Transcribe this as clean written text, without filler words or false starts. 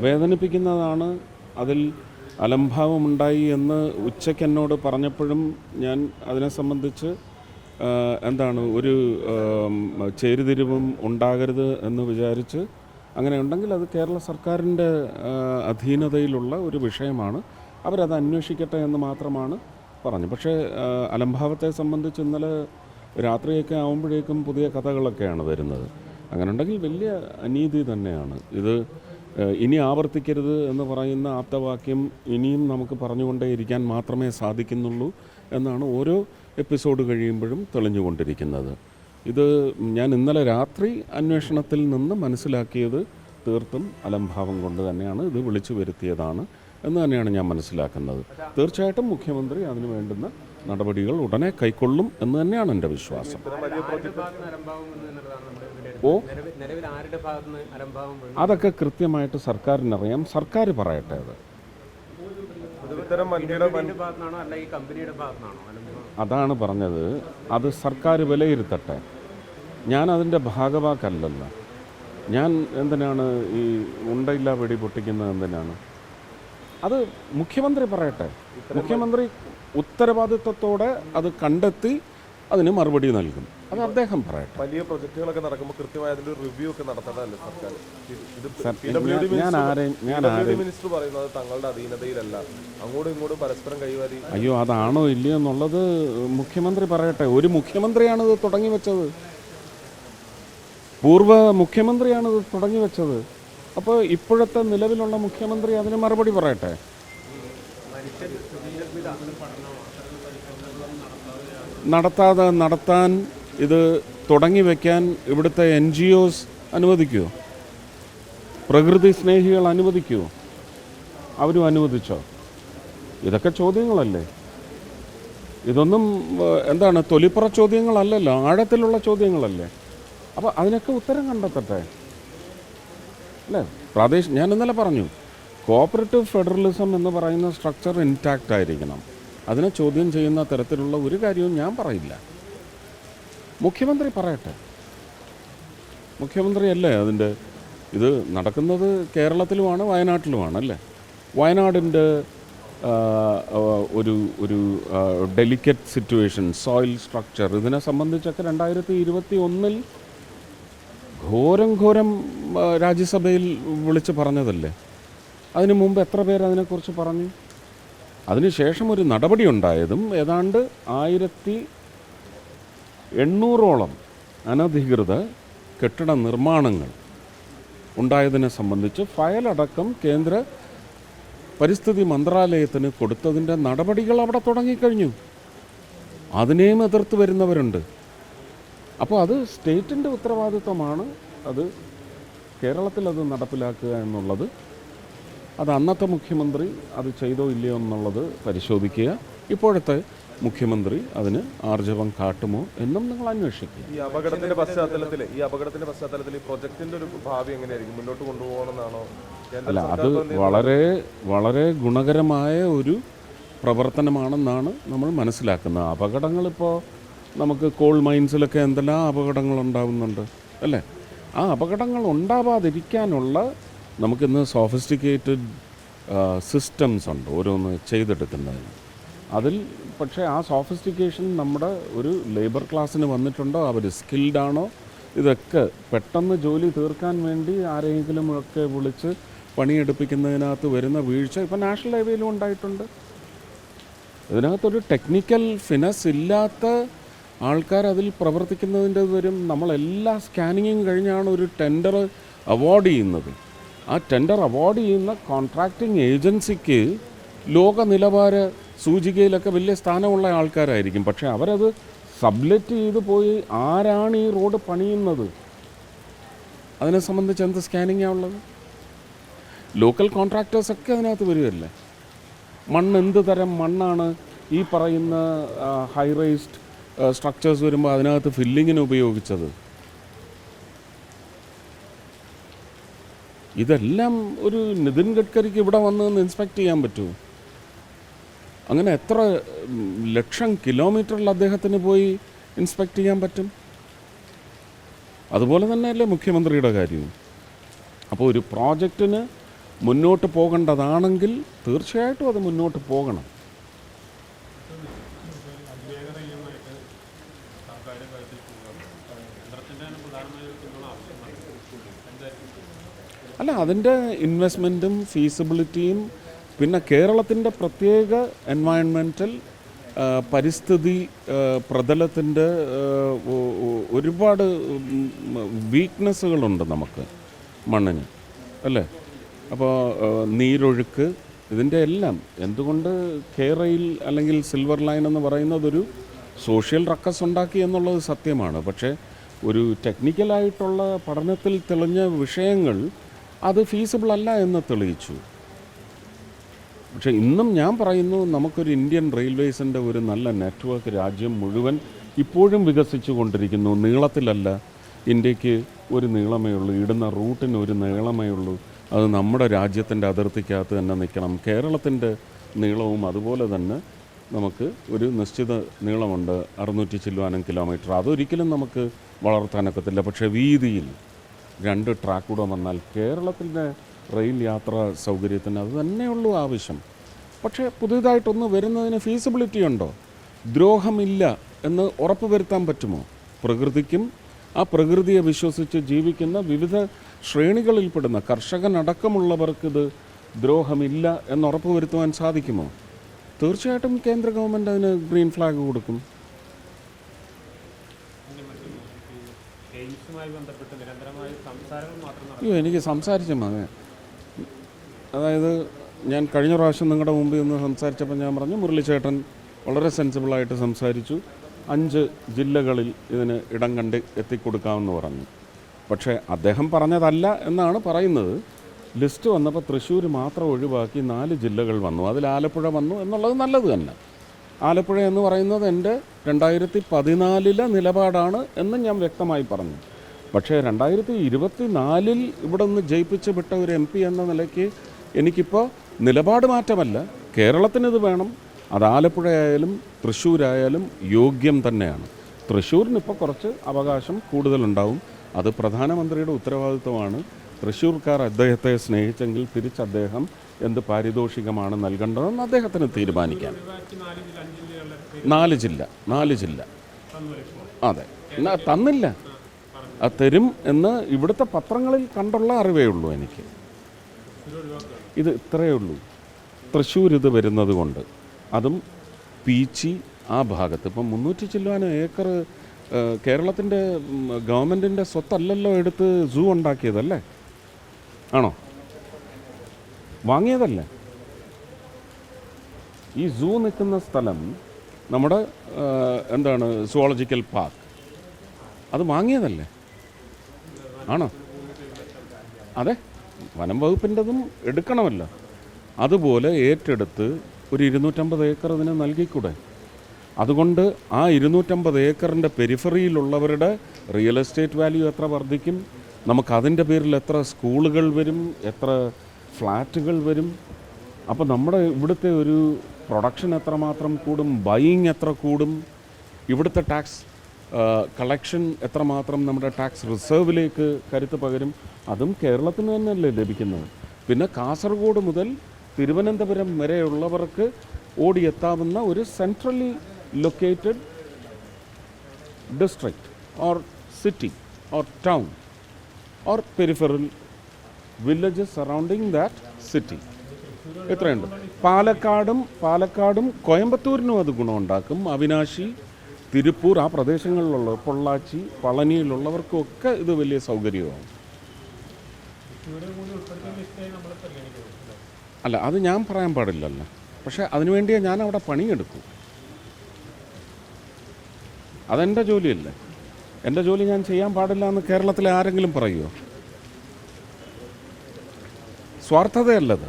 വേദനിപ്പിക്കുന്നതാണ്. അതിൽ അലംഭാവമുണ്ടായി എന്ന് ഉച്ചയ്ക്ക് എന്നോട് പറഞ്ഞപ്പോഴും ഞാൻ അതിനെ സംബന്ധിച്ച് എന്താണ് ഒരു ചേരിതിരിവും ഉണ്ടാകരുത് എന്ന് വിചാരിച്ച്, അങ്ങനെ ഉണ്ടെങ്കിൽ അത് കേരള സർക്കാരിൻ്റെ അധീനതയിലുള്ള ഒരു വിഷയമാണ്, അവരത് അന്വേഷിക്കട്ടെ എന്ന് മാത്രമാണ് പറഞ്ഞു. പക്ഷേ അലംഭാവത്തെ സംബന്ധിച്ച് ഇന്നലെ രാത്രിയൊക്കെ ആകുമ്പോഴേക്കും പുതിയ കഥകളൊക്കെയാണ് വരുന്നത്. അങ്ങനെ ഉണ്ടെങ്കിൽ വലിയ അനീതി തന്നെയാണ് ഇത്. ഇനി ആവർത്തിക്കരുത് എന്ന് പറയുന്ന ആപ്തവാക്യം ഇനിയും നമുക്ക് പറഞ്ഞുകൊണ്ടേയിരിക്കാൻ മാത്രമേ സാധിക്കുന്നുള്ളൂ എന്നാണ് ഓരോ എപ്പിസോഡ് കഴിയുമ്പോഴും തെളിഞ്ഞുകൊണ്ടിരിക്കുന്നത്. ഇത് ഞാൻ ഇന്നലെ രാത്രി അന്വേഷണത്തിൽ നിന്ന് മനസ്സിലാക്കിയത് തീർത്തും അലംഭാവം കൊണ്ട് തന്നെയാണ്, ഇത് വിളിച്ചു വരുത്തിയതാണ് എന്ന് തന്നെയാണ് ഞാൻ മനസ്സിലാക്കുന്നത്. തീർച്ചയായിട്ടും മുഖ്യമന്ത്രി അതിനു വേണ്ടുന്ന നടപടികൾ ഉടനെ കൈക്കൊള്ളും എന്ന് തന്നെയാണ് എൻ്റെ വിശ്വാസം. അതൊക്കെ കൃത്യമായിട്ട് സർക്കാരിനറിയാം, സർക്കാർ പറയട്ടെ. അതാണ് പറഞ്ഞത്, അത് സർക്കാർ വിലയിരുത്തട്ടെ. ഞാൻ അതിൻ്റെ ഭാഗവാക്കല്ലല്ലോ. ഞാൻ എന്തിനാണ് ഈ ഉണ്ടയില്ല വെടി പൊട്ടിക്കുന്നത്? എന്തിനാണ്? അത് മുഖ്യമന്ത്രി പറയട്ടെ. മുഖ്യമന്ത്രി ഉത്തരവാദിത്വത്തോടെ അത് കണ്ടെത്തി അതിന് മറുപടി നൽകും. അത് അദ്ദേഹം പറയട്ടെ. വലിയ പ്രൊജക്ടുകളൊക്കെ നടക്കുമ്പോൾ കൃത്യമായ അതിന്റെ റിവ്യൂ ഒക്കെ നടത്തേണ്ടതല്ലേ സർക്കാർ? മിനിസ്റ്റർ പറയുന്നത് തങ്ങളുടെ അധീനതയിലല്ല, അങ്ങോട്ടും ഇങ്ങോട്ടും പരസ്പരം കൈവാരി. അയ്യോ, അതാണോ ഇല്ലയോ എന്നുള്ളത് മുഖ്യമന്ത്രി പറയട്ടെ. ഒരു മുഖ്യമന്ത്രിയാണിത് തുടങ്ങി വെച്ചത്, പൂർവ്വ മുഖ്യമന്ത്രിയാണിത് തുടങ്ങി വെച്ചത്. അപ്പോൾ ഇപ്പോഴത്തെ നിലവിലുള്ള മുഖ്യമന്ത്രി അതിന് മറുപടി പറയട്ടെ. നടത്താൻ ഇത് തുടങ്ങി വയ്ക്കാൻ ഇവിടുത്തെ NGOs അനുവദിക്കുമോ? പ്രകൃതി സ്നേഹികൾ അനുവദിക്കുമോ? അവരും അനുവദിച്ചോ? ഇതൊക്കെ ചോദ്യങ്ങളല്ലേ. ഇതൊന്നും എന്താണ് തൊലിപ്പുറ ചോദ്യങ്ങളല്ലല്ലോ, ആഴത്തിലുള്ള ചോദ്യങ്ങളല്ലേ. അപ്പോൾ അതിനൊക്കെ ഉത്തരം കണ്ടെത്തട്ടെ അല്ലേ. ഞാൻ ഇന്നലെ പറഞ്ഞു, കോഓപ്പറേറ്റീവ് ഫെഡറലിസം എന്ന് പറയുന്ന സ്ട്രക്ചർ ഇൻടാക്റ്റ് ആയിരിക്കണം. അതിനെ ചോദ്യം ചെയ്യുന്ന തരത്തിലുള്ള ഒരു കാര്യവും ഞാൻ പറയില്ല. മുഖ്യമന്ത്രി പറയട്ടെ. മുഖ്യമന്ത്രിയല്ലേ അതിൻ്റെ ഇത് നടക്കുന്നത്. കേരളത്തിലുമാണ്, വയനാട്ടിലുമാണ് അല്ലേ. വയനാടിൻ്റെ ഒരു ഡെലിക്കറ്റ് സിറ്റുവേഷൻ, സോയിൽ സ്ട്രക്ചർ, ഇതിനെ സംബന്ധിച്ചൊക്കെ 2021 ഘോരം രാജ്യസഭയിൽ വിളിച്ച് പറഞ്ഞതല്ലേ. അതിനു മുമ്പ് എത്ര പേര് അതിനെക്കുറിച്ച് പറഞ്ഞു? അതിനുശേഷം ഒരു നടപടി ഉണ്ടായതും ഏതാണ്ട് 1800ഓളം അനധികൃത കെട്ടിട നിർമ്മാണങ്ങൾ ഉണ്ടായതിനെ സംബന്ധിച്ച് ഫയലടക്കം കേന്ദ്ര പരിസ്ഥിതി മന്ത്രാലയത്തിന് കൊടുത്തതിൻ്റെ നടപടികൾ അവിടെ തുടങ്ങിക്കഴിഞ്ഞു. അതിനെയും എതിർത്ത് വരുന്നവരുണ്ട്. അപ്പോൾ അത് സ്റ്റേറ്റിൻ്റെ ഉത്തരവാദിത്വമാണ്. അത് കേരളത്തിൽ അത് നടപ്പിലാക്കുക എന്നുള്ളത്, അത് അന്നത്തെ മുഖ്യമന്ത്രി അത് ചെയ്തോ ഇല്ലയോ എന്നുള്ളത് പരിശോധിക്കുക. ഇപ്പോഴത്തെ മുഖ്യമന്ത്രി അതിന് ആർജവം കാട്ടുമോ എന്നും നിങ്ങൾ അന്വേഷിക്കുക. ഈ അപകടത്തിന്റെ പശ്ചാത്തലത്തിൽ ഈ പ്രൊജക്ടിന്റെ ഒരു ഭാവി എങ്ങനെയായിരിക്കും? മുന്നോട്ട് കൊണ്ടുപോകണമെന്നാണോ? അല്ല, അത് വളരെ വളരെ ഗുണകരമായ ഒരു പ്രവർത്തനമാണെന്നാണ് നമ്മൾ മനസ്സിലാക്കുന്നത്. അപകടങ്ങളിപ്പോൾ നമുക്ക് കോൾ മൈൻസിലൊക്കെ എന്തെല്ലാം അപകടങ്ങൾ ഉണ്ടാകുന്നുണ്ട് അല്ലേ. ആ അപകടങ്ങൾ ഉണ്ടാവാതിരിക്കാനുള്ള നമുക്കിന്ന് സോഫിസ്റ്റിക്കേറ്റഡ് സിസ്റ്റംസ് ഉണ്ട് ഓരോന്ന് ചെയ്തെടുക്കുന്നതിന്. അതിൽ പക്ഷേ ആ സോഫിസ്റ്റിക്കേഷൻ നമ്മുടെ ഒരു ലേബർ ക്ലാസ്സിന് വന്നിട്ടുണ്ടോ, അവർ സ്കിൽഡാണോ, ഇതൊക്കെ പെട്ടെന്ന് ജോലി തീർക്കാൻ വേണ്ടി ആരെങ്കിലും ഒക്കെ വിളിച്ച് പണിയെടുപ്പിക്കുന്നതിനകത്ത് വരുന്ന വീഴ്ച ഇപ്പോൾ നാഷണൽ ഹൈവേയിലും ഉണ്ടായിട്ടുണ്ട്. ഇതിനകത്തൊരു ടെക്നിക്കൽ ഫിനസ് ഇല്ലാത്ത ആൾക്കാർ അതിൽ പ്രവർത്തിക്കുന്നതിൻ്റെ വരും. നമ്മളെല്ലാ സ്കാനിങ്ങും കഴിഞ്ഞാണ് ഒരു ടെൻഡർ അവാർഡ് ചെയ്യുന്നത്. ആ ടെൻഡർ അവാർഡ് ചെയ്യുന്ന കോൺട്രാക്റ്റിംഗ് ഏജൻസിക്ക് ലോക നിലവാര സൂചികയിലൊക്കെ വലിയ സ്ഥാനമുള്ള ആൾക്കാരായിരിക്കും. പക്ഷേ അവരത് സബ്ലെറ്റ് ചെയ്ത് പോയി ആരാണ് ഈ റോഡ് പണിയുന്നത്, അതിനെ സംബന്ധിച്ച് എന്ത് സ്കാനിങ്ങാണ് ഉള്ളത്? ലോക്കൽ കോൺട്രാക്ടേഴ്സൊക്കെ അതിനകത്ത് വരികയല്ലേ. മണ്ണ് എന്ത് തരം മണ്ണാണ് ഈ പറയുന്ന ഹൈ റൈസ്ഡ് സ്ട്രക്ചേഴ്സ് വരുമ്പോൾ അതിനകത്ത് ഫില്ലിങ്ങിന് ഉപയോഗിച്ചത്? ഇതെല്ലാം ഒരു നിതിൻ ഗഡ്കരിക്ക് ഇവിടെ വന്ന് ഇൻസ്പെക്ട് ചെയ്യാൻ പറ്റുമോ? അങ്ങനെ എത്ര ലക്ഷം കിലോമീറ്ററിൽ അദ്ദേഹത്തിന് പോയി ഇൻസ്പെക്ട് ചെയ്യാൻ പറ്റും? അതുപോലെ തന്നെയല്ലേ മുഖ്യമന്ത്രിയുടെ കാര്യവും. അപ്പോൾ ഒരു പ്രോജക്റ്റിന് മുന്നോട്ട് പോകേണ്ടതാണെങ്കിൽ തീർച്ചയായിട്ടും അത് മുന്നോട്ട് പോകണം. അല്ല, അതിൻ്റെ ഇൻവെസ്റ്റ്മെൻറ്റും ഫീസിബിലിറ്റിയും പിന്നെ കേരളത്തിൻ്റെ പ്രത്യേക എൻവയൺമെൻറ്റൽ പരിസ്ഥിതി പ്രതലത്തിൻ്റെ ഒരുപാട് വീക്ക്നെസ്സുകളുണ്ട് നമുക്ക് മണ്ണിന്, അല്ലേ? അപ്പോൾ നീരൊഴുക്ക്, ഇതിൻ്റെ എല്ലാം എന്തുകൊണ്ട് കേരയിൽ അല്ലെങ്കിൽ സിൽവർ ലൈൻ എന്ന് പറയുന്നതൊരു സോഷ്യൽ റക്കസ് ഉണ്ടാക്കി എന്നുള്ളത് സത്യമാണ്. പക്ഷേ ഒരു ടെക്നിക്കലായിട്ടുള്ള പഠനത്തിൽ തെളിഞ്ഞ വിഷയങ്ങൾ അത് ഫീസിബിൾ അല്ല എന്ന് തെളിയിച്ചു. പക്ഷേ ഇന്നും ഞാൻ പറയുന്നു, നമുക്കൊരു ഇന്ത്യൻ റെയിൽവേസിൻ്റെ ഒരു നല്ല നെറ്റ്വർക്ക് രാജ്യം മുഴുവൻ ഇപ്പോഴും വികസിച്ചു കൊണ്ടിരിക്കുന്നു. നീളത്തിലല്ല, ഇന്ത്യക്ക് ഒരു നീളമേ ഉള്ളൂ, ഇടുന്ന റൂട്ടിന് ഒരു നീളമേ ഉള്ളൂ. അത് നമ്മുടെ രാജ്യത്തിൻ്റെ അതിർത്തിക്കകത്ത് തന്നെ നിൽക്കണം. കേരളത്തിൻ്റെ നീളവും അതുപോലെ തന്നെ നമുക്ക് ഒരു നിശ്ചിത നീളമുണ്ട്, 600 ചില്ലുവാനും കിലോമീറ്റർ. അതൊരിക്കലും നമുക്ക് വളർത്താനൊക്കത്തില്ല. പക്ഷേ വീതിയിൽ 2 ട്രാക്ക് കൂടെ വന്നാൽ കേരളത്തിൻ്റെ റെയിൽ യാത്രാ സൗകര്യത്തിന് അത് തന്നെയുള്ളൂ ആവശ്യം. പക്ഷേ പുതിയതായിട്ടൊന്ന് വരുന്നതിന് ഫീസിബിലിറ്റി ഉണ്ടോ? ദ്രോഹമില്ല എന്ന് ഉറപ്പ് വരുത്താൻ പറ്റുമോ? പ്രകൃതിക്കും ആ പ്രകൃതിയെ വിശ്വസിച്ച് ജീവിക്കുന്ന വിവിധ ശ്രേണികളിൽപ്പെടുന്ന കർഷകനടക്കമുള്ളവർക്കിത് ദ്രോഹമില്ല എന്ന് ഉറപ്പ് വരുത്തുവാൻ സാധിക്കുമോ? തീർച്ചയായിട്ടും കേന്ദ്ര ഗവൺമെൻറ് അതിന് ഗ്രീൻ ഫ്ലാഗ് കൊടുക്കും. അയ്യോ, എനിക്ക് സംസാരിച്ചു മതി. അതായത് ഞാൻ കഴിഞ്ഞ പ്രാവശ്യം നിങ്ങളുടെ മുമ്പിൽ നിന്ന് സംസാരിച്ചപ്പോൾ ഞാൻ പറഞ്ഞു, മുരളിച്ചേട്ടൻ വളരെ സെൻസിബിളായിട്ട് സംസാരിച്ചു, 5 ജില്ലകളിൽ ഇതിന് ഇടം കണ്ട് എത്തിക്കൊടുക്കാമെന്ന് പറഞ്ഞു. പക്ഷേ അദ്ദേഹം പറഞ്ഞതല്ല എന്നാണ് പറയുന്നത്. ലിസ്റ്റ് വന്നപ്പോൾ തൃശ്ശൂർ മാത്രം ഒഴിവാക്കി 4 ജില്ലകൾ വന്നു. അതിൽ ആലപ്പുഴ വന്നു എന്നുള്ളത് നല്ലത് തന്നെ. ആലപ്പുഴ എന്ന് പറയുന്നത് എൻ്റെ 2014 നിലപാടാണ് എന്ന് ഞാൻ വ്യക്തമായി പറഞ്ഞു. പക്ഷേ 2024 ഇവിടെ നിന്ന് ജയിപ്പിച്ച് വിട്ട ഒരു MP എന്ന നിലയ്ക്ക് എനിക്കിപ്പോൾ നിലപാട് മാറ്റമല്ല. കേരളത്തിനിത് വേണം. അത് ആലപ്പുഴയായാലും തൃശ്ശൂരായാലും യോഗ്യം തന്നെയാണ്. തൃശ്ശൂരിനിപ്പോൾ കുറച്ച് അവകാശം കൂടുതലുണ്ടാവും. അത് പ്രധാനമന്ത്രിയുടെ ഉത്തരവാദിത്വമാണ്. തൃശ്ശൂർക്കാർ അദ്ദേഹത്തെ സ്നേഹിച്ചെങ്കിൽ തിരിച്ച് അദ്ദേഹം എന്ത് പാരിതോഷികമാണ് നൽകേണ്ടതെന്ന് അദ്ദേഹത്തിന് തീരുമാനിക്കാം. 4 ജില്ല അതെ, തന്നില്ല. തരും എന്ന് ഇവിടുത്തെ പത്രങ്ങളിൽ കണ്ടുള്ള അറിവേ ഉള്ളൂ എനിക്ക്. ഇത് ഇത്രയേ ഉള്ളൂ. തൃശ്ശൂർ ഇത് വരുന്നത് കൊണ്ട്, അതും പീച്ചി ആ ഭാഗത്ത് ഇപ്പം 300 ചില്ലുവാനും ഏക്കർ കേരളത്തിൻ്റെ ഗവൺമെൻറ്റിൻ്റെ സ്വത്തല്ലല്ലോ എടുത്ത് സൂ ഉണ്ടാക്കിയതല്ലേ? ആണോ? വാങ്ങിയതല്ലേ? ഈ സൂ നിൽക്കുന്ന സ്ഥലം നമ്മുടെ എന്താണ് സുവോളജിക്കൽ പാർക്ക്, അത് വാങ്ങിയതല്ലേ? ആണോ? അതെ, വനം വകുപ്പിൻ്റെതും എടുക്കണമല്ലോ. അതുപോലെ ഏറ്റെടുത്ത് ഒരു 250 ഏക്കർ ഇതിന് നൽകിക്കൂടെ? അതുകൊണ്ട് ആ 250 ഏക്കറിൻ്റെ പെരിഫറിയിലുള്ളവരുടെ റിയൽ എസ്റ്റേറ്റ് വാല്യൂ എത്ര വർദ്ധിക്കും? നമുക്കതിൻ്റെ പേരിൽ എത്ര സ്കൂളുകൾ വരും, എത്ര ഫ്ലാറ്റുകൾ വരും? അപ്പോൾ നമ്മുടെ ഇവിടുത്തെ ഒരു പ്രൊഡക്ഷൻ എത്രമാത്രം കൂടും, ബൈയിങ് എത്ര കൂടും, ഇവിടുത്തെ ടാക്സ് കളക്ഷൻ എത്രമാത്രം നമ്മുടെ ടാക്സ് റിസർവിലേക്ക് കരുത്ത് പകരും? അതും കേരളത്തിന് തന്നെയല്ലേ ലഭിക്കുന്നത്. പിന്നെ കാസർഗോഡ് മുതൽ തിരുവനന്തപുരം വരെയുള്ളവർക്ക് ഓടിയെത്താവുന്ന ഒരു centrally located district or city or town or peripheral villages surrounding that city. എത്രയുണ്ട്? പാലക്കാടും കോയമ്പത്തൂരിനും അത് ഗുണമുണ്ടാക്കും. അവിനാശി, തിരുപ്പൂർ, ആ പ്രദേശങ്ങളിലുള്ള പൊള്ളാച്ചി, പളനിയിലുള്ളവർക്കൊക്കെ ഇത് വലിയ സൗകര്യമാണ്. അല്ല, അത് ഞാൻ പറയാൻ പാടില്ലല്ലോ. പക്ഷേ അതിനുവേണ്ടിയേ ഞാൻ അവിടെ പണിയെടുക്കൂ. അതെൻ്റെ ജോലിയല്ലേ. എൻ്റെ ജോലി ഞാൻ ചെയ്യാൻ പാടില്ല എന്ന് കേരളത്തിലെ ആരെങ്കിലും പറയുമോ? സ്വാർത്ഥതയല്ലത്.